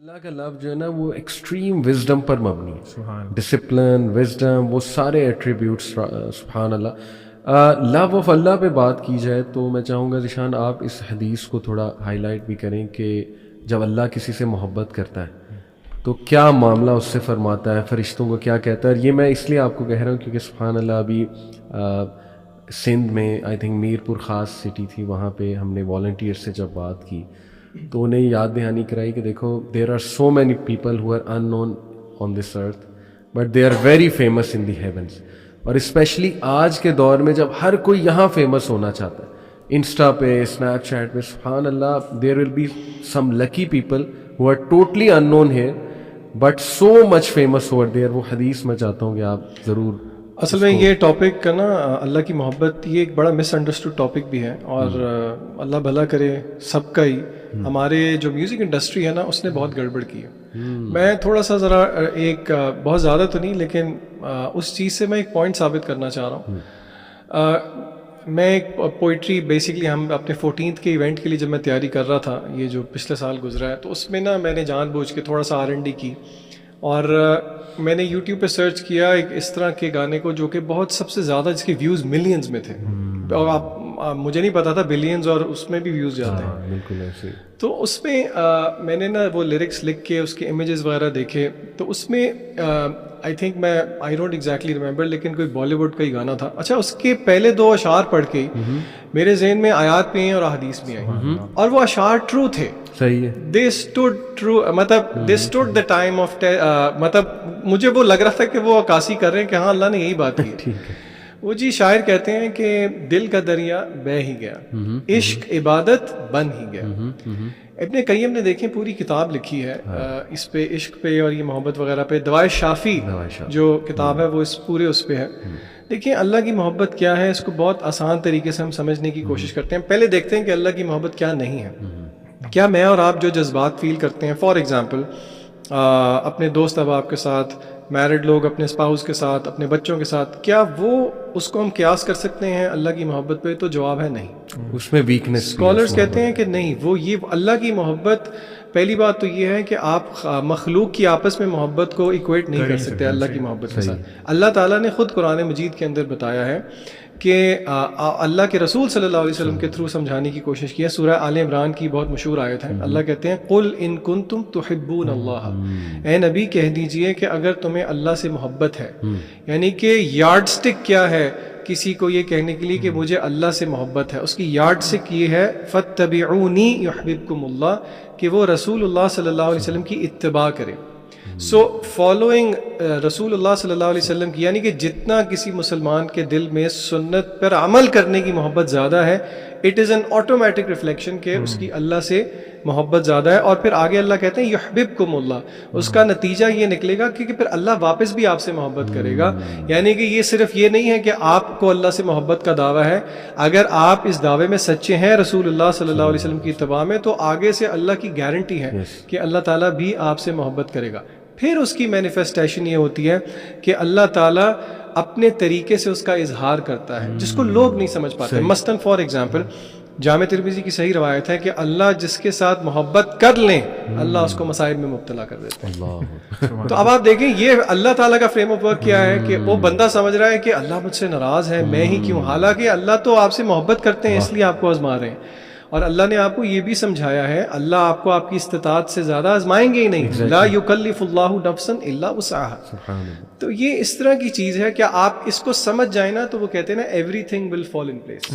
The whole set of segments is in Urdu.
اللہ کا لو جو ہے نا وہ ایکسٹریم وزڈم پر مبنی ہے. سبحان ڈسپلن، وزڈم، وہ سارے ایٹریبیوٹس. سبحان اللہ. لو آف اللہ پہ بات کی جائے تو میں چاہوں گا ذیشان آپ اس حدیث کو تھوڑا ہائی لائٹ بھی کریں کہ جب اللہ کسی سے محبت کرتا ہے تو کیا معاملہ اس سے فرماتا ہے، فرشتوں کو کیا کہتا ہے. اور یہ میں اس لیے آپ کو کہہ رہا ہوں کیونکہ سبحان اللہ ابھی سندھ میں آئی تھنک میر پور خاص سٹی تھی، وہاں پہ ہم نے والنٹیئر سے جب بات کی تو انہیں یاد دہانی کرائی کہ دیکھو there are so many people who are unknown on this earth but they are very famous in the heavens. اور اسپیشلی آج کے دور میں جب ہر کوئی یہاں فیمس ہونا چاہتا ہے، انسٹا پہ، اسنیپ چیٹ پہ، سبحان اللہ there will be some lucky people who are totally unknown here but so much famous over there. وہ حدیث میں چاہتا ہوں کہ آپ ضرور. اصل میں یہ ٹاپک کا نا اللہ کی محبت یہ ایک بڑا مس انڈرسٹوڈ ٹاپک بھی ہے، اور اللہ بھلا کرے سب کا ہی. ہمارے جو میوزک انڈسٹری ہے نا اس نے بہت گڑبڑ کی ہے. میں تھوڑا سا ذرا ایک بہت زیادہ تو نہیں لیکن اس چیز سے میں ایک پوائنٹ ثابت کرنا چاہ رہا ہوں. میں ایک پوئٹری بیسکلی ہم اپنے 14th کے ایونٹ کے لیے جب میں تیاری کر رہا تھا، یہ جو پچھلے سال گزرا ہے، تو اس میں نا میں نے جان بوجھ کے تھوڑا سا R&D کی، اور میں نے یوٹیوب پہ سرچ کیا ایک اس طرح کے گانے کو جو کہ بہت سب سے زیادہ جس کے ویوز ملینز میں تھے، اور آپ مجھے نہیں پتا تھا بلینز اور اس میں بھی ویوز جاتے ہیں. بالکل ایسے. تو اس میں نے نا وہ لیرکس لکھ کے اس کے امیجز وغیرہ دیکھے، تو اس میں آئی تھنک میں آئی ڈونٹ ایگزیکٹلی ریمبر لیکن کوئی بالی ووڈ کا ہی گانا تھا. اچھا اس کے پہلے 2 اشعار پڑھ کے میرے ذہن میں آیات بھی ہیں اور احادیث بھی آئیں، اور وہ اشعار ٹرو تھے. صحیح ہے. دے اسٹوڈ ٹرو، مطلب دے اسٹوڈ دا ٹائم آف، مطلب مجھے وہ لگ رہا تھا کہ وہ عکاسی کر رہے ہیں کہ ہاں اللہ نے یہی بات کی. ٹھیک ہے. وہ جی شاعر کہتے ہیں کہ دل کا دریا بہہ ہی گیا، عشق عبادت بن ہی گیا. ابن قیم نے دیکھیں پوری کتاب لکھی ہے اس پہ، عشق پہ اور یہ محبت وغیرہ پہ. دوائے شافی جو کتاب ہے وہ اس پورے اس پہ ہے. دیکھیں اللہ کی محبت کیا ہے، اس کو بہت آسان طریقے سے ہم سمجھنے کی کوشش کرتے ہیں. پہلے دیکھتے ہیں کہ اللہ کی محبت کیا نہیں ہے. کیا میں اور آپ جو جذبات فیل کرتے ہیں، فار ایگزامپل اپنے دوست احباب کے ساتھ، میرڈ لوگ اپنے اسپاؤس کے ساتھ، اپنے بچوں کے ساتھ، کیا وہ اس کو ہم قیاس کر سکتے ہیں اللہ کی محبت پہ؟ تو جواب ہے نہیں. اس میں ویکنس. اسکالرس کہتے ہیں کہ نہیں، وہ یہ اللہ کی محبت، پہلی بات تو یہ ہے کہ آپ مخلوق کی آپس میں محبت کو ایکویٹ نہیں کر سکتے اللہ کی محبت کے ساتھ. اللہ تعالیٰ نے خود قرآن مجید کے اندر بتایا ہے کہ اللہ کے رسول صلی اللہ علیہ وسلم کے تھرو سمجھانے کی کوشش کی ہے. سورہ آل عمران کی بہت مشہور آیت ہے. اللہ کہتے ہیں قل ان کنتم تحبون اللہ، اے نبی کہہ دیجئے کہ اگر تمہیں اللہ سے محبت ہے. یعنی کہ یارڈ سٹک کیا ہے کسی کو یہ کہنے کے لیے کہ مجھے اللہ سے محبت ہے؟ اس کی یارڈ سٹک یہ ہے فاتبعونی یحببکم اللہ، کہ وہ رسول اللہ صلی اللہ علیہ وسلم کی اتباع کرے. سو فالوئنگ رسول اللہ صلی اللہ علیہ وسلم کی، یعنی کہ جتنا کسی مسلمان کے دل میں سنت پر عمل کرنے کی محبت زیادہ ہے، it is an automatic reflection کہ اس کی اللہ سے محبت زیادہ ہے. اور پھر آگے اللہ کہتے ہیں یحببکم اللہ، اس کا نتیجہ یہ نکلے گا کہ پھر اللہ واپس بھی آپ سے محبت کرے گا. یعنی کہ یہ صرف یہ نہیں ہے کہ آپ کو اللہ سے محبت کا دعویٰ ہے، اگر آپ اس دعوے میں سچے ہیں رسول اللہ صلی اللہ علیہ وسلم کی اتباع میں، تو آگے سے اللہ کی گارنٹی ہے کہ اللہ تعالیٰ بھی آپ سے محبت کرے گا. پھر اس کی مینیفیسٹیشن یہ ہوتی ہے کہ اللہ تعالیٰ اپنے طریقے سے اس کا اظہار کرتا ہے جس کو لوگ نہیں سمجھ پاتے. مثلاً فار ایگزامپل جامع ترمذی کی صحیح روایت ہے کہ اللہ جس کے ساتھ محبت کر لیں اللہ اس کو مصائب میں مبتلا کر دیتے ہیں. تو اب آپ دیکھیں یہ اللہ تعالیٰ کا فریم آف ورک کیا ہے کہ وہ بندہ سمجھ رہا ہے کہ اللہ مجھ سے ناراض ہے، میں ہی کیوں، حالانکہ اللہ تو آپ سے محبت کرتے ہیں اس لیے آپ کو آزما رہے ہیں. اور اللہ نے آپ کو یہ بھی سمجھایا ہے اللہ آپ کو آپ کی استطاعت سے زیادہ آزمائیں گے ہی نہیں. لا یکلف اللہ نفسا الا وسعها. تو یہ اس طرح کی چیز ہے کہ آپ اس کو سمجھ جائیں نا تو وہ کہتے ہیں نا every thing will fall in place.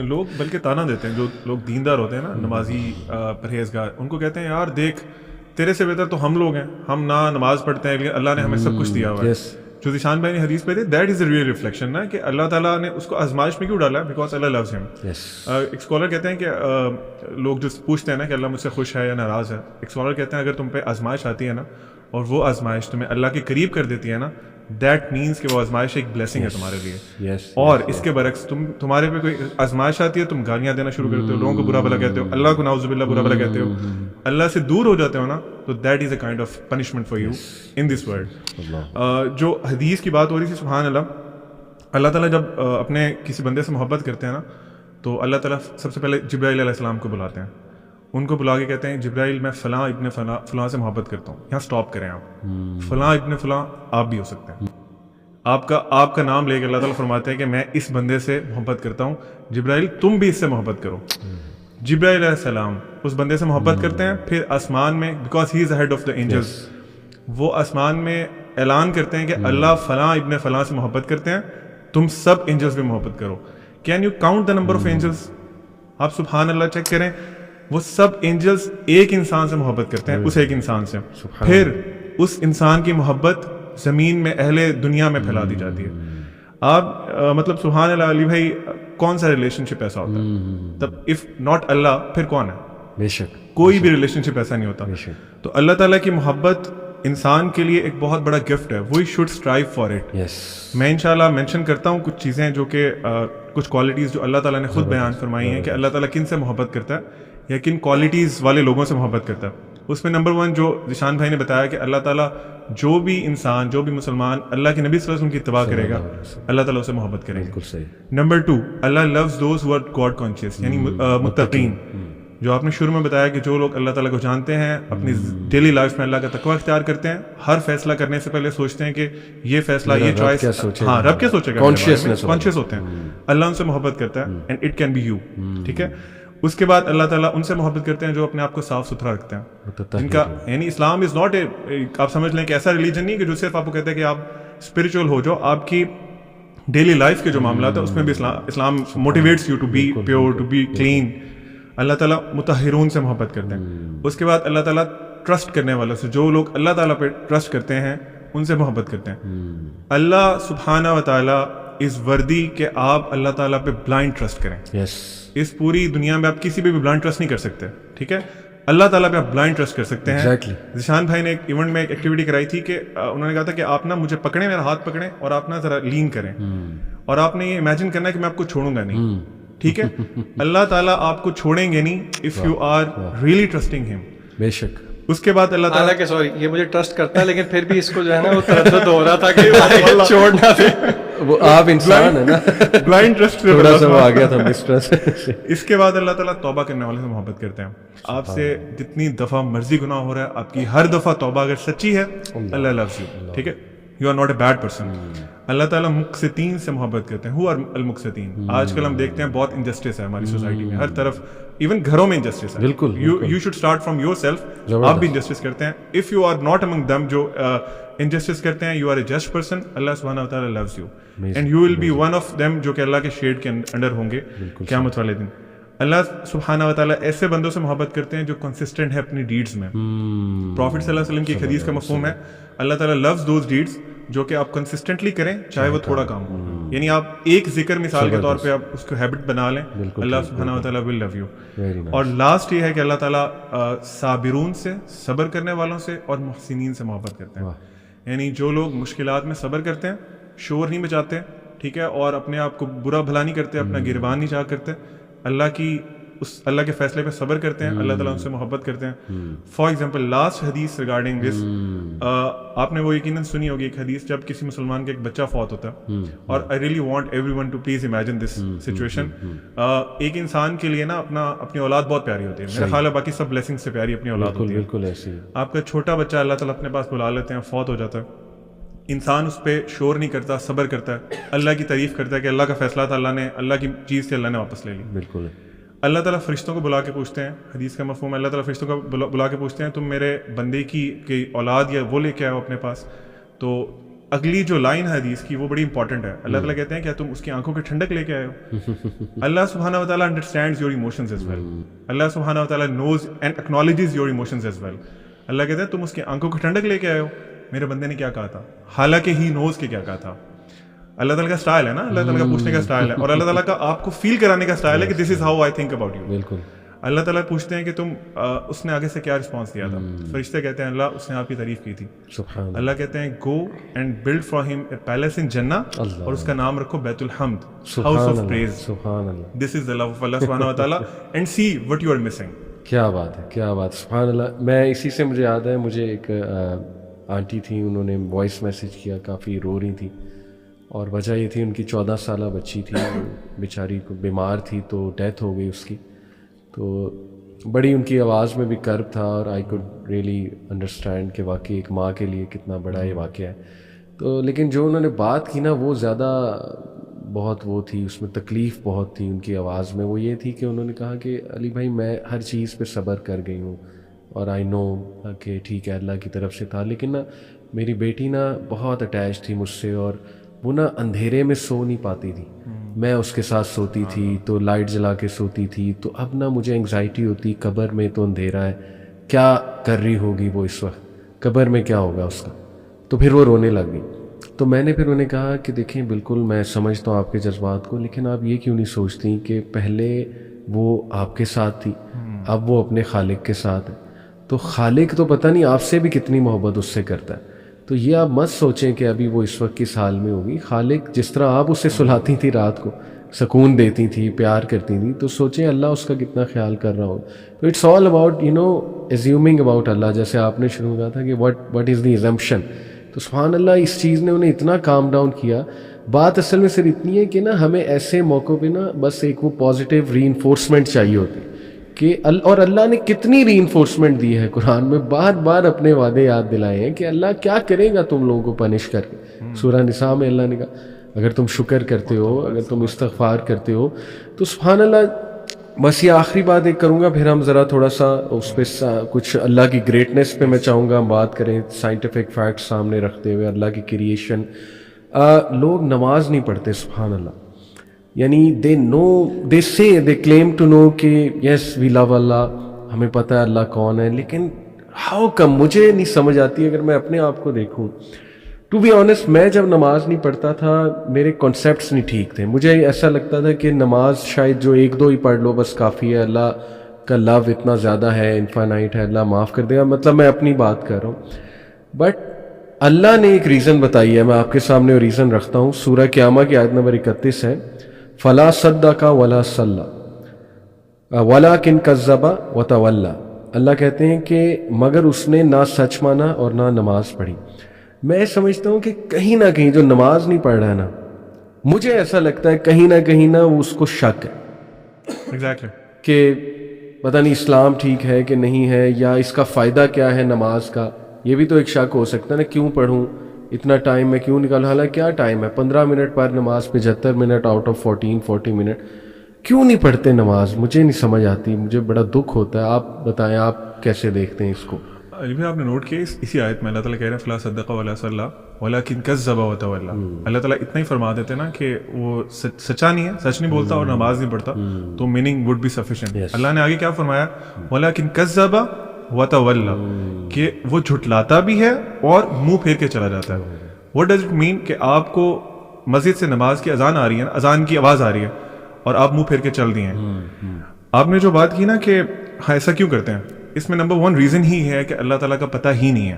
لوگ بلکہ تانا دیتے ہیں، جو لوگ دیندار ہوتے ہیں نا، نمازی پرہیزگار، ان کو کہتے ہیں یار دیکھ تیرے سے بہتر تو ہم لوگ ہیں، ہم نہ نماز پڑھتے ہیں لیکن اللہ نے ہمیں سب کچھ دیا ہوا ہے. جو ذیشان بھائی نے حدیث پہ دی، that is a real reflection نا، کہ اللہ تعالیٰ نے اس کو آزمائش میں کیوں ڈالا ہے؟ بیکاز اللہ لوز ہم. ایک اسکالر کہتے ہیں کہ لوگ جو پوچھتے ہیں نا کہ اللہ مجھ سے خوش ہے یا ناراض ہے، ایک اسکالر کہتے ہیں اگر تم پہ آزمائش آتی ہے نا اور وہ آزمائش تمہیں اللہ کے قریب کر دیتی ہے نا، دیٹ مینس کہ وہ آزمائش ایک بلیسنگ ہے تمہارے لیے. اور اس کے برعکس تمہارے پہ کوئی آزمائش آتی ہے، تم گالیاں دینا شروع کرتے ہو، لوگوں کو برا بھلا کہتے ہو، اللہ کو نعوذ باللہ برا بھلا کہتے ہو، اللہ سے دور ہو جاتے ہو نا، تو that is a kind of punishment for you in this world. جو حدیث کی بات ہو رہی تھی، سبحان اللہ، اللہ تعالیٰ جب اپنے کسی بندے سے محبت کرتے ہیں نا تو اللہ تعالیٰ سب سے پہلے جبرائیل علیہ السلام کو بلاتے ہیں ان کو بلا کے کہتے ہیں جبرائیل میں فلاں ابن فلاں سے محبت کرتا ہوں, یہاں سٹاپ کریں آپ, فلاں ابن فلاں آپ بھی ہو سکتے ہیں. آپ کا نام لے کے اللہ تعالیٰ فرماتے ہیں کہ میں اس بندے سے محبت کرتا ہوں, جبرائیل تم بھی اس سے محبت کرو. جبرائیل علیہ السلام اس بندے سے محبت کرتے ہیں, پھر آسمان میں, because he is head of the angels, وہ آسمان میں اعلان کرتے ہیں کہ اللہ فلاں ابن فلاں سے محبت کرتے ہیں, تم سب اینجلز بھی محبت کرو. Can you count the number of angels? آپ سبحان اللہ چیک کریں, وہ سب اینجلز ایک انسان سے محبت کرتے ہیں, اس ایک انسان سے. پھر اس انسان کی محبت زمین میں اہل دنیا میں پھیلا دی جاتی ہے. آپ مطلب سبحان اللہ علی بھائی, کون سا ریلیشن شپ ایسا ہوتا ہے؟ تب اف ناٹ اللہ پھر کون ہے؟ بے شک کوئی بھی ریلیشن شپ ایسا نہیں ہوتا. تو اللہ تعالیٰ کی محبت انسان کے لیے ایک بہت بڑا گفٹ ہے, we should strive for it. میں انشاءاللہ مینشن کرتا ہوں کچھ چیزیں جو کہ کچھ کوالٹیز جو اللہ تعالیٰ نے خود بیان فرمائی ہیں کہ اللہ تعالیٰ کن سے محبت کرتا ہے یا کن کوالٹیز والے لوگوں سے محبت کرتا ہے. اس میں نمبر 1 جو ذیشان بھائی نے بتایا کہ اللہ تعالیٰ جو بھی انسان, جو بھی مسلمان اللہ کے نبی صلی اللہ علیہ وسلم کی اتباع کرے گا, اللہ تعالیٰ اسے محبت کرے گا. نمبر 2, اللہ loves those who are God conscious, یعنی متقین. جو آپ نے شروع میں بتایا کہ جو لوگ اللہ تعالیٰ کو جانتے ہیں, اپنی ڈیلی لائف میں اللہ کا تقویٰ اختیار کرتے ہیں, ہر فیصلہ کرنے سے پہلے سوچتے ہیں کہ یہ فیصلہ, یہ چوائس, ہاں رب کیا سوچے گا, کانشیس ہوتے ہیں. اللہ ان سے محبت کرتا ہے, and it can be you. ٹھیک ہے. اس کے بعد اللہ تعالیٰ ان سے محبت کرتے ہیں جو اپنے آپ کو صاف ستھرا رکھتے ہیں, جن کا, یعنی اسلام از ناٹ اے, آپ سمجھ لیں کہ ایسا ریلیجن نہیں کہ جو صرف آپ کو کہتے ہیں کہ آپ اسپرچل ہو جاؤ, آپ کی ڈیلی لائف کے جو معاملات ہیں اس میں بھی اسلام motivates you to be pure, to be clean. اللہ تعالیٰ مطہرون سے محبت کرتے ہیں. اس کے بعد اللہ تعالیٰ ٹرسٹ کرنے والوں سے, جو لوگ اللہ تعالیٰ پہ ٹرسٹ کرتے ہیں ان سے محبت کرتے ہیں. اللہ سبحانہ و تعالیٰ از وردی کہ آپ اللہ تعالیٰ پہ بلائنڈ ٹرسٹ کریں. اس پوری دنیا میں آپ کسی پہ بھی بلائنڈ ٹرسٹ نہیں کر سکتے. ٹھیک ہے. اللہ تعالیٰ پہ آپ بلائنڈ ٹرسٹ کر سکتے ہیں. ذیشان بھائی نے ایک ایونٹ میں ایک ایکٹیویٹی کرائی تھی کہ انہوں نے کہا تھا کہ آپ نا مجھے پکڑیں, میرا ہاتھ پکڑیں اور آپ نا ذرا لین کریں, اور آپ نے یہ امیجن کرنا ہے کہ میں آپ کو چھوڑوں گا نہیں. ٹھیک ہے. اللہ تعالیٰ آپ کو چھوڑیں گے نہیں if you are really trusting ہم. بے شک. اس کے بعد اللہ تعالیٰ کہ سوری یہ مجھے ٹرسٹ کرتا ہے, لیکن پھر بھی اس کو جو ہے نا وہ تردد ہو رہا تھا کہ چھوڑنا دے. وہ آپ انسان ہے نا, بلائنڈ ٹرسٹ سے تھوڑا سا وہ آ گیا تھا مسٹرسٹ. اس کے بعد اللہ تعالیٰ توبہ کرنے والے سے محبت کرتے ہیں. آپ سے جتنی دفعہ مرضی گناہ ہو رہا ہے, آپ کی ہر دفعہ توبہ اگر سچی ہے, اللہ لوز یو. ٹھیک ہے. You are not a bad person. اللہ تعالیٰ مقسطین سے محبت کرتے ہیں. ہو آر المقسطین. آج کل ہم دیکھتے ہیں بہت انجسٹس ہے ہماری سوسائٹی میں, ہر طرف, ایون گھروں میں انجسٹس ہے. بالکل. You should start from yourself. آپ بھی انجسٹس کرتے ہیں. If you are not among them جو انجسٹس کرتے ہیں, you are a just person. اللہ سبحانہ و تعالیٰ loves you and you will be one of them جو کہ اللہ کے شیڈ کے انڈر ہوں گے قیامت والے دن. اللہ سبحانہ و تعالیٰ ایسے بندوں سے محبت کرتے ہیں جو کنسسٹنٹ ہے اپنی ڈیڈز میں. پروفٹ صلی اللہ علیہ وسلم کی ایک حدیث کا مفہوم ہے, اللہ تعالیٰ لوز دوز ڈیڈز جو کہ آپ کنسسٹنٹلی کریں چاہے وہ تھوڑا کام ہو. یعنی آپ ایک ذکر مثال کے طور پہ آپ اس کو ہیبٹ بنا لیں, اللہ سبحانہ و تعالیٰ ول لو یو. اور لاسٹ یہ ہے کہ اللہ تعالیٰ صابرون سے, صبر کرنے والوں سے, اور محسنین سے محبت کرتے ہیں. یعنی جو لوگ مشکلات میں صبر کرتے ہیں, شور نہیں مچاتے, ٹھیک ہے, اور اپنے آپ کو برا بھلا نہیں کرتے, اپنا گربان نہیں چاہ کرتے, اللہ کے فیصلے پہ صبر کرتے ہیں, اللہ تعالیٰ ان سے محبت کرتے ہیں. فار ایگزامپل لاسٹ حدیث ریگارڈنگ دس, آپ نے وہ یقیناً سنی ہوگی ایک حدیث, جب کسی مسلمان کا ایک بچہ فوت ہوتا ہے, اور I really want everyone to please imagine this situation. ایک انسان کے لیے نا اپنی اولاد بہت پیاری ہوتی ہے, میرا خیال ہے باقی سب بلیسنگ سے پیاری اپنی اولاد ہوتی ہے. بالکل ایسی. آپ کا چھوٹا بچہ اللہ تعالیٰ اپنے پاس بلا لیتے ہیں, فوت ہو جاتا ہے, انسان اس پہ شور نہیں کرتا, صبر کرتا ہے, اللہ کی تعریف کرتا ہے کہ اللہ کا فیصلہ تھا, اللہ نے, اللہ کی چیز سے اللہ نے واپس لے لی. بالکل. اللہ تعالیٰ فرشتوں کو بلا کے پوچھتے ہیں, حدیث کا مفہوم ہے, اللہ تعالیٰ فرشتوں کو بلا کے پوچھتے ہیں تم میرے بندے کی اولاد یا وہ لے کے آؤ اپنے پاس. تو اگلی جو لائن ہے حدیث کی وہ بڑی امپورٹنٹ ہے. اللہ تعالیٰ کہتے ہیں کیا تم اس کی آنکھوں کی ٹھنڈک لے کے آئے ہو؟ اللہ سبحانہ و تعالیٰ understands your emotions as well. اللہ سبحانہ و تعالیٰ knows and acknowledges your emotions as well. اللہ کہتے ہیں تم اس کی آنکھوں کی ٹھنڈک لے کے آئے ہو, میرے بندے نے کیا کہا تھا, حالانکہ ہی نوز کہ کیا کہا تھا. اللہ تعالیٰ کا اسٹائل ہے نا, اللہ تعالیٰ کا پوچھنے کا اسٹائل ہے, اور اللہ تعالیٰ کا آپ کو فیل کرانے کا اسٹائل ہے کہ this is how I think about you. بالکل. اللہ تعالیٰ پوچھتے ہیں کہ تم, اس نے آگے سے کیا رسپانس دیا تھا. فرشتے کہتے ہیں اللہ اس نے آپ کی تعریف کی تھی. اللہ کہتے ہیں گو اینڈ بلڈ فار ہم اے پیلیس ان جنہ, اور اس کا نام رکھو بیت الحمد, house of praise. This is the love of Allah سبحانہ و تعالیٰ, and see what you are missing. کیا بات ہے, کیا بات, سبحان اللہ. میں اسی سے مجھے یاد ہے, مجھے ایک آنٹی تھیں, انہوں نے وائس میسیج کیا, کافی رو رہی تھیں, اور وجہ یہ تھی ان کی 14 سالہ بچی تھی, بیچاری کو بیمار تھی تو ڈیتھ ہو گئی اس کی. تو بڑی ان کی آواز میں بھی کرب تھا اور آئی کوڈ ریئلی انڈرسٹینڈ کہ واقعی ایک ماں کے لیے کتنا بڑا یہ واقعہ ہے. تو لیکن جو انہوں نے بات کی نا وہ زیادہ بہت وہ تھی, اس میں تکلیف بہت تھی ان کی آواز میں. وہ یہ تھی کہ انہوں نے کہا کہ علی بھائی میں ہر چیز پہ صبر کر گئی ہوں اور آئی نو کہ ٹھیک ہے اللہ کی طرف سے تھا, لیکن نا میری بیٹی نا بہت اٹیچ تھی مجھ سے اور وہ نا اندھیرے میں سو نہیں پاتی تھی. میں اس کے ساتھ سوتی تھی تو لائٹ جلا کے سوتی تھی, تو اب نا مجھے انگزائٹی ہوتی قبر میں تو اندھیرا ہے, کیا کر رہی ہوگی وہ اس وقت, قبر میں کیا ہوگا اس کا. تو پھر وہ رونے لگ گئی. تو میں نے پھر انہیں کہا کہ دیکھیں بالکل میں سمجھتا ہوں آپ کے جذبات کو, لیکن آپ یہ کیوں نہیں سوچتی کہ پہلے وہ آپ کے ساتھ تھی, اب وہ اپنے خالق کے ساتھ ہے, تو خالق تو پتہ نہیں آپ سے بھی کتنی محبت اس سے کرتا ہے. تو یہ آپ مت سوچیں کہ ابھی وہ اس وقت کس حال میں ہوگی. خالق جس طرح آپ اسے سلاتی تھی رات کو, سکون دیتی تھی, پیار کرتی تھی, تو سوچیں اللہ اس کا کتنا خیال کر رہا ہوگا. تو it's all about assuming about Allah, جیسے آپ نے شروع کہا تھا کہ وٹ از دی ایزمپشن. تو سبحان اللہ اس چیز نے انہیں اتنا کام ڈاؤن کیا. بات اصل میں صرف اتنی ہے کہ نا ہمیں ایسے موقعوں پہ نا بس ایک وہ پازیٹیو ری انفورسمنٹ چاہیے ہوتی کہ اور اللہ نے کتنی ری انفورسمنٹ دی ہے قرآن میں, بار بار اپنے وعدے یاد دلائے ہیں کہ اللہ کیا کرے گا تم لوگوں کو پنش کر کے. سورہ نساء میں اللہ نے کہا اگر تم شکر کرتے ہو, اگر تم استغفار کرتے ہو. تو سبحان اللہ بس یہ آخری بات ایک کروں گا, پھر ہم ذرا تھوڑا سا اس پہ کچھ اللہ کی گریٹنس پہ میں چاہوں گا ہم بات کریں, سائنٹیفک فیکٹس سامنے رکھتے ہوئے, اللہ کی کریشن. لوگ نماز نہیں پڑھتے سبحان اللہ, یعنی دے کلیم ٹو نو کہ یس وی لو اللہ, ہمیں پتہ ہے اللہ کون ہے, لیکن ہاؤ کم مجھے نہیں سمجھ آتی. اگر میں اپنے آپ کو دیکھوں ٹو بی آنیسٹ, میں جب نماز نہیں پڑھتا تھا میرے کانسیپٹس نہیں ٹھیک تھے. مجھے ایسا لگتا تھا کہ نماز شاید جو ایک دو ہی پڑھ لو بس کافی ہے, اللہ کا لو اتنا زیادہ ہے, انفائنائٹ ہے, اللہ معاف کر دے گا. مطلب میں اپنی بات کر رہا ہوں, بٹ اللہ نے ایک ریزن بتائی ہے, میں آپ کے سامنے وہ ریزن رکھتا ہوں. سورہ قیامہ کی آیت نمبر 31 ہے, فلا صدق ولا صلی ولکن کذب وتولی. اللہ کہتے ہیں کہ مگر اس نے نہ سچ مانا اور نہ نماز پڑھی. میں سمجھتا ہوں کہ کہیں نہ کہیں جو نماز نہیں پڑھ رہا ہے نا, مجھے ایسا لگتا ہے کہیں نہ وہ اس کو شک ہے ایگزیکٹلی کہ پتہ نہیں اسلام ٹھیک ہے کہ نہیں ہے, یا اس کا فائدہ کیا ہے نماز کا. یہ بھی تو ایک شک ہو سکتا ہے نا, کیوں پڑھوں, اتنا ٹائم میں کیوں نکالوں, حالانکہ کیا ٹائم ہے 15 منٹ پر نماز پہ, 75 منٹ آؤٹ آف 40 منٹ, کیوں نہیں پڑھتے نماز, مجھے نہیں سمجھ آتی, مجھے بڑا دکھ ہوتا ہے. آپ بتائیں آپ کیسے دیکھتے ہیں اس کو. علی بھائی آپ نے نوٹ کیا اسی آیت میں اللہ تعالیٰ کہہ رہے ہیں فلا صدق ولا صلی ولکن کذب وتولی. اللہ تعالیٰ اتنا ہی فرما دیتے نا کہ وہ سچا نہیں ہے, سچ نہیں بولتا اور نماز نہیں پڑھتا, تو میننگ وڈ بی سفیشینٹ. اللہ نے آگے کیا فرمایا, ولکن کذب وتولی, کہ وہ جھٹلاتا بھی ہے اور منہ پھیر کے چلا جاتا ہے. واٹ ڈز اٹ مین کہ آپ کو مسجد سے نماز کی اذان آ رہی ہے, اذان کی آواز آ رہی ہے, اور آپ منہ پھیر کے چل دیے ہیں. آپ نے جو بات کی نا کہ ہاں ایسا کیوں کرتے ہیں, اس میں نمبر 1 ریزن ہی ہے کہ اللہ تعالیٰ کا پتہ ہی نہیں ہے.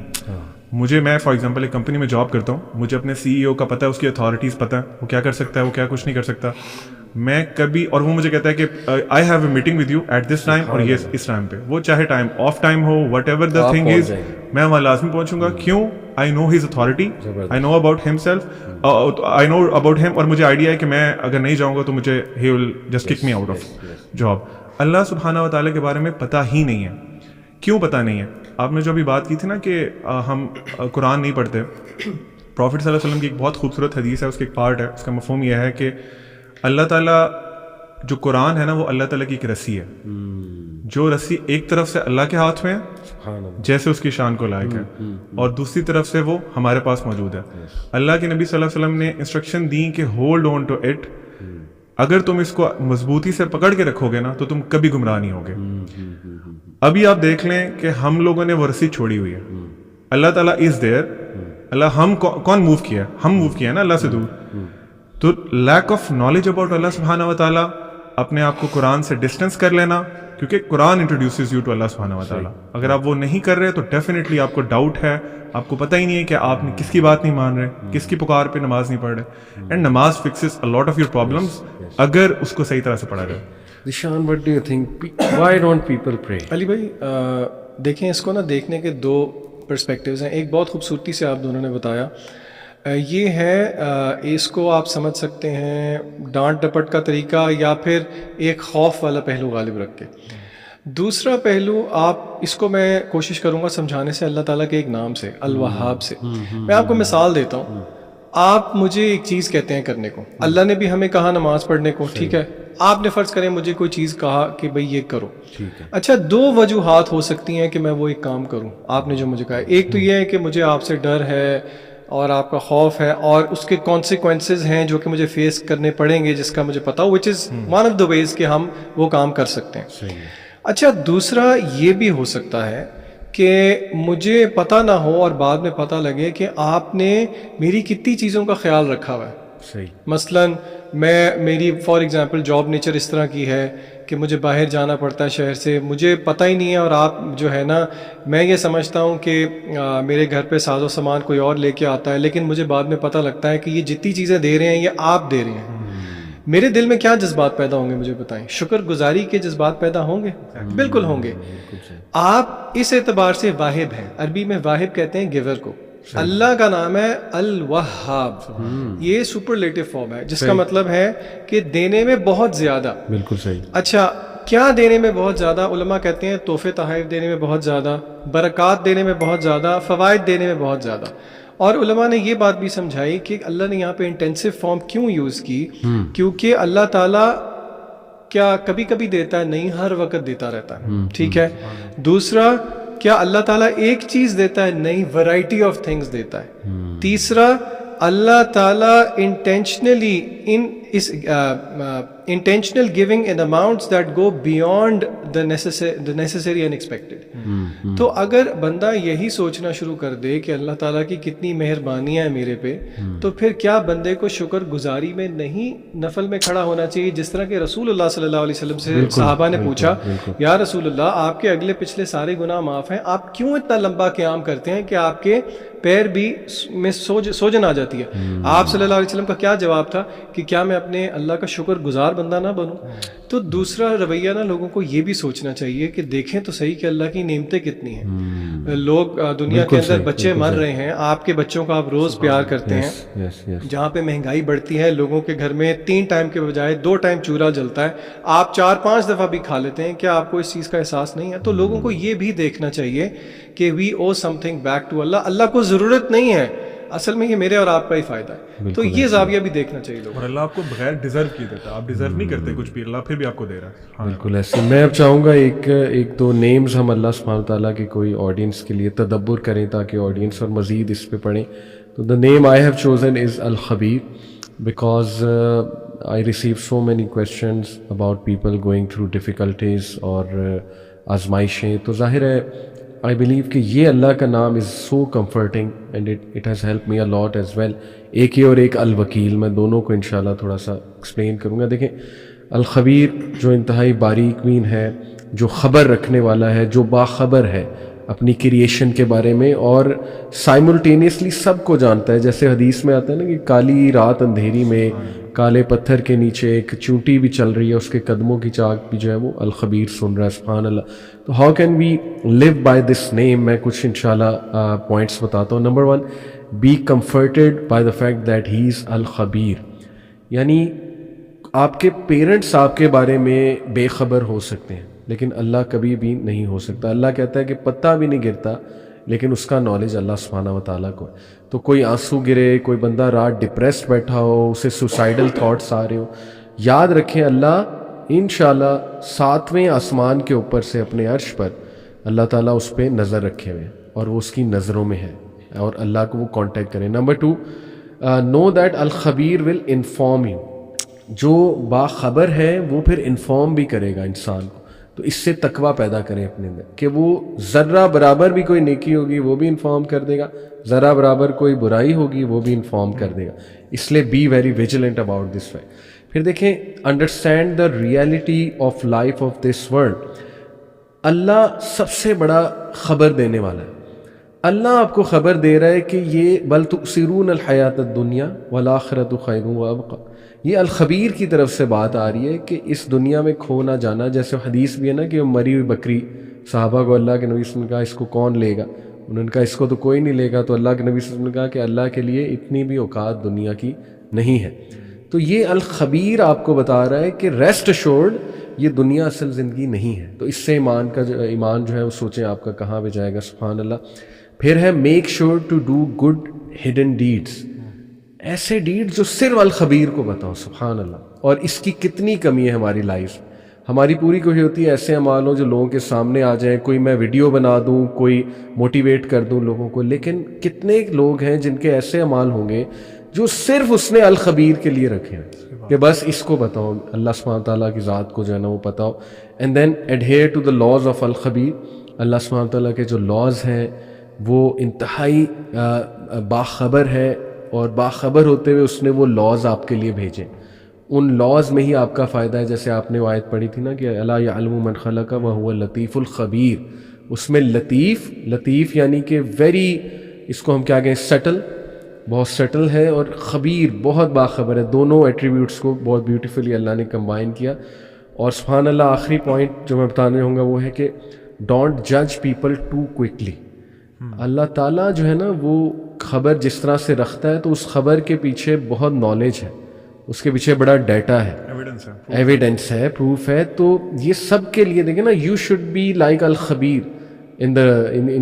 میں فار ایگزامپل ایک کمپنی میں جاب کرتا ہوں, مجھے اپنے CEO کا پتہ ہے, اس کی اتھارٹیز پتہ ہے, وہ کیا کر سکتا ہے, وہ کیا کچھ نہیں کر سکتا. میں کبھی, اور وہ مجھے کہتا ہے کہ I have a meeting with you at this time, اور یہ اس ٹائم پہ, وہ چاہے ٹائم آف ٹائم ہو, whatever the thing is, میں وہاں لازمی پہنچوں گا. کیوں؟ I know his authority, I know about himself, I know about him, اور مجھے آئیڈیا ہے کہ میں اگر نہیں جاؤں گا تو مجھے ہی will just kick me out of job. Allah سبحانہ و تعالیٰ کے بارے میں پتہ ہی نہیں ہے. کیوں پتہ نہیں ہے؟ آپ نے جو ابھی بات کی تھی نا کہ ہم قرآن نہیں پڑھتے, پروفٹ صلی اللہ علیہ وسلم کی ایک بہت خوبصورت حدیث ہے, اس کا ایک پارٹ ہے, اس کا مفہوم یہ ہے کہ اللہ تعالیٰ جو قرآن ہے نا وہ اللہ تعالیٰ کی ایک رسی ہے, جو رسی ایک طرف سے اللہ کے ہاتھ میں ہے جیسے اس کی شان کو لائق ہے, اور دوسری طرف سے وہ ہمارے پاس موجود ہے. اللہ کے نبی صلی اللہ علیہ وسلم نے انسٹرکشن دی کہ ہولڈ آن ٹو اٹ, اگر تم اس کو مضبوطی سے پکڑ کے رکھو گے نا تو تم کبھی گمراہ نہیں ہوگے. ابھی آپ دیکھ لیں کہ ہم لوگوں نے وہ رسی چھوڑی ہوئی ہے. اللہ تعالیٰ از دیئر, اللہ ہم کون موو کیا ہے, ہم موو کیا ہے نا اللہ سے دور. تو لیک آف نالج اباؤٹ اللہ سبحانہ و تعالیٰ, اپنے آپ کو قرآن سے ڈسٹینس کر لینا, کیونکہ قرآن انٹروڈیوسز یو ٹو اللہ سبحانہ و تعالیٰ. اگر آپ وہ نہیں کر رہے تو ڈیفینیٹلی آپ کو ڈاؤٹ ہے, آپ کو پتہ ہی نہیں ہے کہ آپ نے کس کی بات نہیں مان رہے, کس کی پکار پہ نماز نہیں پڑھ رہے. اینڈ نماز fixes a lot of your problems اگر اس کو صحیح طرح سے پڑھا جائے. Zeeshan, what do you think? Why don't people pray? علی بھائی دیکھیں, اس کو نا دیکھنے کے 2 پرسپیکٹیوز ہیں. ایک بہت خوبصورتی سے آپ دونوں نے بتایا, یہ ہے اس کو آپ سمجھ سکتے ہیں ڈانٹ ڈپٹ کا طریقہ, یا پھر ایک خوف والا پہلو غالب رکھ کے. دوسرا پہلو آپ اس کو میں کوشش کروں گا سمجھانے سے اللہ تعالیٰ کے ایک نام سے، الوہاب سے. میں آپ کو مثال دیتا ہوں. آپ مجھے ایک چیز کہتے ہیں کرنے کو، اللہ نے بھی ہمیں کہا نماز پڑھنے کو، ٹھیک ہے. آپ نے فرض کریں مجھے کوئی چیز کہا کہ بھئی یہ کرو، اچھا 2 وجوہات ہو سکتی ہیں کہ میں وہ ایک کام کروں. آپ نے جو مجھے کہا، ایک تو یہ ہے کہ مجھے آپ سے ڈر ہے اور آپ کا خوف ہے اور اس کے کانسیکوینسز ہیں جو کہ مجھے فیس کرنے پڑیں گے، جس کا مجھے پتا ہو، وچ از ون آف دا ویز کہ ہم وہ کام کر سکتے ہیں. اچھا دوسرا یہ بھی ہو سکتا ہے کہ مجھے پتہ نہ ہو اور بعد میں پتہ لگے کہ آپ نے میری کتنی چیزوں کا خیال رکھا ہوا ہے. مثلاً میری فار ایگزامپل جاب نیچر اس طرح کی ہے کہ مجھے باہر جانا پڑتا ہے شہر سے، مجھے پتہ ہی نہیں ہے، اور آپ جو ہے نا، میں یہ سمجھتا ہوں کہ میرے گھر پہ ساز و سامان کوئی اور لے کے آتا ہے، لیکن مجھے بعد میں پتہ لگتا ہے کہ یہ جتنی چیزیں دے رہے ہیں یہ آپ دے رہے ہیں. میرے دل میں کیا جذبات پیدا ہوں گے مجھے بتائیں؟ شکر گزاری کے جذبات پیدا ہوں گے؟ بالکل ہوں گے. آپ اس اعتبار سے واہب ہیں. عربی میں واہب کہتے ہیں گیور کو. اللہ کا نام ہے الوہاب، یہ سپرلیٹو فارم ہے جس کا مطلب ہے کہ دینے میں بہت زیادہ. بالکل صحیح. اچھا کیا دینے میں بہت زیادہ؟ علماء کہتے ہیں تحفے تحائف دینے میں بہت زیادہ، برکات دینے میں بہت زیادہ، فوائد دینے میں بہت زیادہ. اور علماء نے یہ بات بھی سمجھائی کہ اللہ نے یہاں پہ انٹینسو فارم کیوں یوز کی، کیونکہ اللہ تعالیٰ کیا کبھی کبھی دیتا ہے؟ نہیں، ہر وقت دیتا رہتا ہے. ٹھیک ہے. دوسرا، کیا اللہ تعالیٰ ایک چیز دیتا ہے؟ نہیں، ورائٹی آف تھنگس دیتا ہے. تیسرا، اللہ تعالیٰ intentional giving in amounts that go beyond the necessary and expected. تو اگر بندہ یہی سوچنا شروع کر دے کہ اللہ تعالیٰ کی کتنی مہربانیاں ہیں میرے پہ، تو پھر کیا بندے کو شکر گزاری میں نہیں نفل میں کھڑا ہونا چاہیے؟ جس طرح کہ رسول اللہ صلی اللہ علیہ وسلم سے صحابہ نے پوچھا، یا رسول اللہ آپ کے اگلے پچھلے سارے گناہ معاف ہیں، آپ کیوں اتنا لمبا قیام کرتے ہیں کہ آپ کے پیر بھی میں سوجن آ جاتی ہے؟ آپ صلی اللہ علیہ وسلم کا کیا جواب تھا کہ کیا میں اپنے اللہ کا شکر گزار بندہ نہ بنوں؟ تو دوسرا رویہ نا، لوگوں کو یہ بھی سوچنا چاہیے کہ دیکھیں تو صحیح کہ اللہ کی نعمتیں کتنی ہیں. لوگ دنیا کے اندر بچے مر رہے ہیں، آپ کے بچوں کا آپ روز پیار کرتے ہیں. جہاں پہ مہنگائی بڑھتی ہے، لوگوں کے گھر میں 3 ٹائم کے بجائے 2 ٹائم چولہا جلتا ہے، آپ 4-5 دفعہ بھی کھا لیتے ہیں. کیا آپ کو اس چیز کا احساس نہیں ہے؟ تو لوگوں کو یہ بھی دیکھنا چاہیے کہ وی او سم تھنگ بیک ٹو اللہ. اللہ کو ضرورت نہیں ہے، اصل میں یہ میرے اور آپ کا ہی فائدہ ہے. تو یہ زاویہ بھی دیکھنا چاہیے لوگوں. اور اللہ آپ کو بغیر ڈیزرو کیے دیتا، آپ ڈیزرو نہیں کرتے کچھ بھی، اللہ پھر بھی آپ کو دے رہا ہے. بالکل ایسے. میں اب چاہوں گا ایک دو نیمز ہم اللہ سبحانہ تعالیٰ کے کوئی آڈینس کے لیے تدبر کریں تاکہ آڈینس اور مزید اس پہ پڑھیں. تو the name I have chosen is الخبیر because I receive so many questions about people going through difficulties اور آزمائشیں. تو ظاہر ہے I believe کہ یہ اللہ کا نام is so comforting and it has helped me a lot as well. ایک ہی اور ایک الوکیل، میں دونوں کو انشاءاللہ تھوڑا سا ایکسپلین کروں گا. دیکھیں الخبیر جو انتہائی باریک بین ہے، جو خبر رکھنے والا ہے، جو باخبر ہے اپنی کریشن کے بارے میں اور سائملٹینیسلی سب کو جانتا ہے. جیسے حدیث میں آتا ہے نا کہ کالی رات اندھیری میں کالے پتھر کے نیچے ایک چونٹی بھی چل رہی ہے، اس کے قدموں کی چاک بھی جو ہے وہ الخبیر سن رہا ہے. سبحان اللہ. تو how can we live by this name? میں کچھ انشاءاللہ پوائنٹس بتاتا ہوں. Number 1، be comforted by the fact that he is الخبیر. یعنی آپ کے پیرنٹس آپ کے بارے میں بے خبر ہو سکتے ہیں لیکن اللہ کبھی بھی نہیں ہو سکتا. اللہ کہتا ہے کہ پتہ بھی نہیں گرتا لیکن اس کا نالج اللہ سبحانہ و تعالیٰ کو ہے. تو کوئی آنسو گرے، کوئی بندہ رات ڈپریسڈ بیٹھا ہو، اسے سوسائڈل تھاٹس آ رہے ہو، یاد رکھیں اللہ انشاءاللہ 7ویں آسمان کے اوپر سے اپنے عرش پر اللہ تعالیٰ اس پہ نظر رکھے ہوئے اور وہ اس کی نظروں میں ہے اور اللہ کو وہ کانٹیکٹ کریں. نمبر 2، نو دیٹ الخبیر ول انفارم یو. جو باخبر ہے وہ پھر انفارم بھی کرے گا انسان کو. تو اس سے تقویٰ پیدا کریں اپنے اندر کہ وہ ذرہ برابر بھی کوئی نیکی ہوگی وہ بھی انفارم کر دے گا، ذرہ برابر کوئی برائی ہوگی وہ بھی انفارم کر دے گا. اس لیے be very vigilant about this way. پھر دیکھیں understand the reality of life of this world. Allah سب سے بڑا خبر دینے والا ہے. اللہ آپ کو خبر دے رہا ہے کہ یہ بل تؤثرون الحیات الدنیا والآخرۃ خیر وابقیٰ. یہ الخبیر کی طرف سے بات آ رہی ہے کہ اس دنیا میں کھو نہ جانا. جیسے حدیث بھی ہے نا کہ مری ہوئی بکری، صحابہ کو اللہ کے نبی صلی اللہ علیہ وسلم نے کہا اس کو کون لے گا؟ انہوں نے کہا اس کو تو کوئی نہیں لے گا. تو اللہ کے نبی صلی اللہ علیہ وسلم نے کہا کہ اللہ کے لیے اتنی بھی اوقات دنیا کی نہیں ہے. تو یہ الخبیر آپ کو بتا رہا ہے کہ ریسٹ ایشورڈ یہ دنیا اصل زندگی نہیں ہے. تو اس سے ایمان جو ہے وہ سوچیں آپ کا کہاں پہ جائے گا. سبحان اللہ. پھر ہے make sure to do good hidden deeds. ایسے ڈیڈ جو صرف الخبیر کو بتاؤ. سبحان اللہ. اور اس کی کتنی کمی ہے ہماری لائف. ہماری پوری کوشش ہوتی ہے ایسے اعمال ہوں جو لوگوں کے سامنے آ جائیں, کوئی میں ویڈیو بنا دوں, کوئی موٹیویٹ کر دوں لوگوں کو. لیکن کتنے لوگ ہیں جن کے ایسے اعمال ہوں گے جو صرف اس نے الخبیر کے لیے رکھے ہیں کہ بس اس کو بتاؤ, اللہ سبحانہ تعالیٰ کی ذات کو جو ہے نا وہ بتاؤ. And then adhere to the laws of الخبیر. اللہ سبحانہ تعالیٰ کے جو لاز ہیں وہ انتہائی باخبر ہے, اور باخبر ہوتے ہوئے اس نے وہ لاز آپ کے لیے بھیجے. ان لاز میں ہی آپ کا فائدہ ہے. جیسے آپ نے وہ آیت پڑھی تھی نا کہ الا یعلم من خلق وهو اللطیف الخبیر. اس میں لطیف یعنی کہ ویری, اس کو ہم کیا کہیں, سٹل, بہت سٹل ہے, اور خبیر بہت باخبر ہے. دونوں ایٹریبیوٹس کو بہت بیوٹیفلی اللہ نے کمبائن کیا. اور سبحان اللہ آخری پوائنٹ جو میں بتانے ہوں گا وہ ہے کہ ڈونٹ جج پیپل ٹو کوئکلی. اللہ تعالیٰ جو ہے نا وہ خبر جس طرح سے رکھتا ہے تو اس خبر کے پیچھے بہت نالج ہے, اس کے پیچھے بڑا ڈیٹا ہے, ایویڈنس ہے, پروف ہے. تو یہ سب کے لیے دیکھیں نا, یو شوڈ بی لائک الخبیر in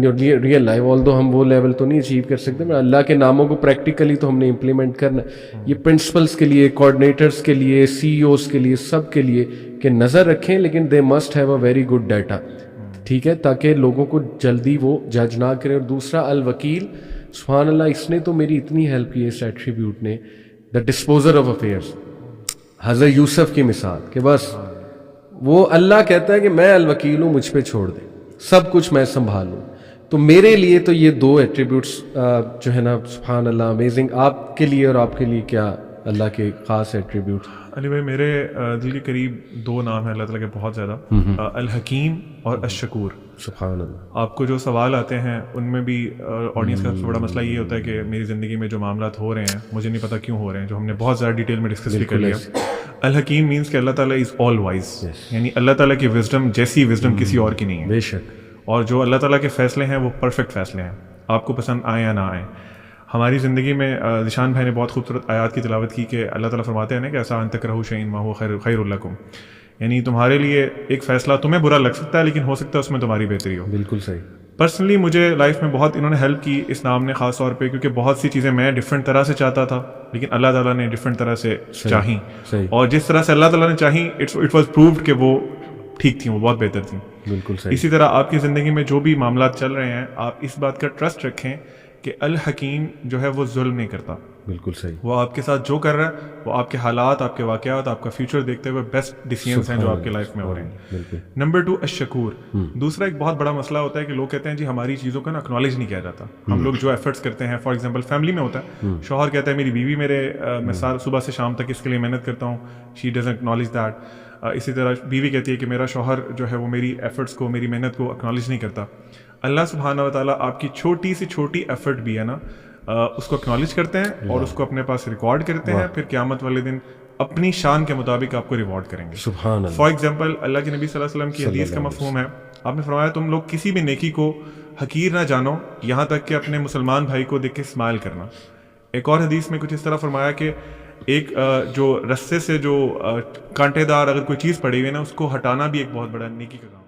your real life. Although ہم وہ لیول تو نہیں اچیو کر سکتے, مگر اللہ کے ناموں کو پریکٹیکلی تو ہم نے امپلیمنٹ کرنا. یہ پرنسپلس کے لیے, کوآرڈینیٹرس کے لیے, سی ای اوز کے لیے, سب کے لیے کہ نظر رکھیں, لیکن they must have a very good data. ٹھیک ہے, تاکہ لوگوں کو جلدی وہ جج نہ کریں. اور دوسرا الوکیل. سبحان اللہ, اس نے تو میری اتنی ہیلپ کی ہے اس ایٹریبیوٹ نے. دا ڈسپوزر آف افیئرس, حضرت یوسف کی مثال کہ بس وہ اللہ کہتا ہے کہ میں الوکیل ہوں, مجھ پہ چھوڑ دیں, سب کچھ میں سنبھالوں. تو میرے لیے تو یہ دو ایٹریبیوٹس جو ہے نا, سبحان اللہ, امیزنگ. آپ کے لیے اور آپ کے لیے کیا اللہ کے خاص ایٹریبیوٹ؟ علی بھائی, میرے دل کے قریب دو نام ہیں اللہ تعالیٰ کے بہت زیادہ, الحکیم اور الشکور. سبحان اللہ. آپ کو جو سوال آتے ہیں ان میں بھی آڈینس کا سب سے بڑا مسئلہ یہ ہوتا ہے کہ میری زندگی میں جو معاملات ہو رہے ہیں مجھے نہیں پتا کیوں ہو رہے ہیں, جو ہم نے بہت زیادہ ڈیٹیل میں ڈسکس بھی کر لیا. الحکیم مینس کہ اللہ تعالیٰ از آل وائز, یعنی اللہ تعالیٰ کی وزڈم جیسی وزڈم کسی اور کی نہیں ہے. بے شک. اور جو اللہ تعالیٰ کے فیصلے ہیں وہ پرفیکٹ فیصلے ہیں, آپ کو پسند آئیں یا نہ آئیں. ہماری زندگی میں ذیشان بھائی نے بہت خوبصورت آیات کی تلاوت کی کہ اللہ تعالیٰ فرماتے ہیں نا کہ ایسا ان تکرہوا شیئا ما هو خیر لکم, یعنی تمہارے لیے ایک فیصلہ تمہیں برا لگ سکتا ہے لیکن ہو سکتا ہے اس میں تمہاری بہتری ہو. بالکل صحیح. پرسنلی مجھے لائف میں بہت انہوں نے ہیلپ کی اس نام نے خاص طور پہ, کیونکہ بہت سی چیزیں میں ڈفرینٹ طرح سے چاہتا تھا لیکن اللہ تعالیٰ نے ڈفرینٹ طرح سے چاہیں, اور جس طرح سے اللہ تعالیٰ نے چاہیں اٹ واز پرووڈ کہ وہ ٹھیک تھیں, وہ بہت بہتر تھیں. بالکل صحیح. اسی طرح آپ کی زندگی میں جو بھی معاملات چل رہے ہیں آپ اس بات کا ٹرسٹ رکھیں کہ الحکیم جو ہے وہ ظلم نہیں کرتا. بالکل صحیح. وہ آپ کے ساتھ جو کر رہا ہے وہ آپ کے حالات, آپ کے واقعات, آپ کا فیوچر دیکھتے ہوئے بیسٹ ڈیسیژنز ہیں جو آپ کے لائف میں ہو رہے ہیں. نمبر 2 الشکور. دوسرا ایک بہت بڑا مسئلہ ہوتا ہے کہ لوگ کہتے ہیں جی ہماری چیزوں کا نا اکنالج نہیں کیا جاتا. ہم لوگ جو ایفرٹس کرتے ہیں, فار ایگزامپل فیملی میں ہوتا ہے, شوہر کہتا ہے میری بیوی میں صبح سے شام تک اس کے لیے محنت کرتا ہوں, شی ڈزنٹ اکنالج دیٹ. اسی طرح بیوی کہتی ہے کہ میرا شوہر جو ہے وہ میری ایفرٹس کو, میری محنت کو اکنالج نہیں کرتا. اللہ سبحانہ و تعالیٰ آپ کی چھوٹی سی چھوٹی ایفرٹ بھی ہے نا اس کو اکنالج کرتے ہیں اور اس کو اپنے پاس ریکارڈ کرتے ہیں, پھر قیامت والے دن اپنی شان کے مطابق آپ کو ریوارڈ کریں گے. سبحان اللہ. فار ایگزامپل اللہ کے نبی صلی اللہ علیہ وسلم کی حدیث کا مفہوم ہے, آپ نے فرمایا تم لوگ کسی بھی نیکی کو حقیر نہ جانو یہاں تک کہ اپنے مسلمان بھائی کو دیکھ کے اسمائل کرنا. ایک اور حدیث میں کچھ اس طرح فرمایا کہ ایک جو رستے سے جو کانٹے دار اگر کوئی چیز پڑی ہوئی ہے نا اس کو ہٹانا بھی ایک بہت بڑا نیکی کا کام.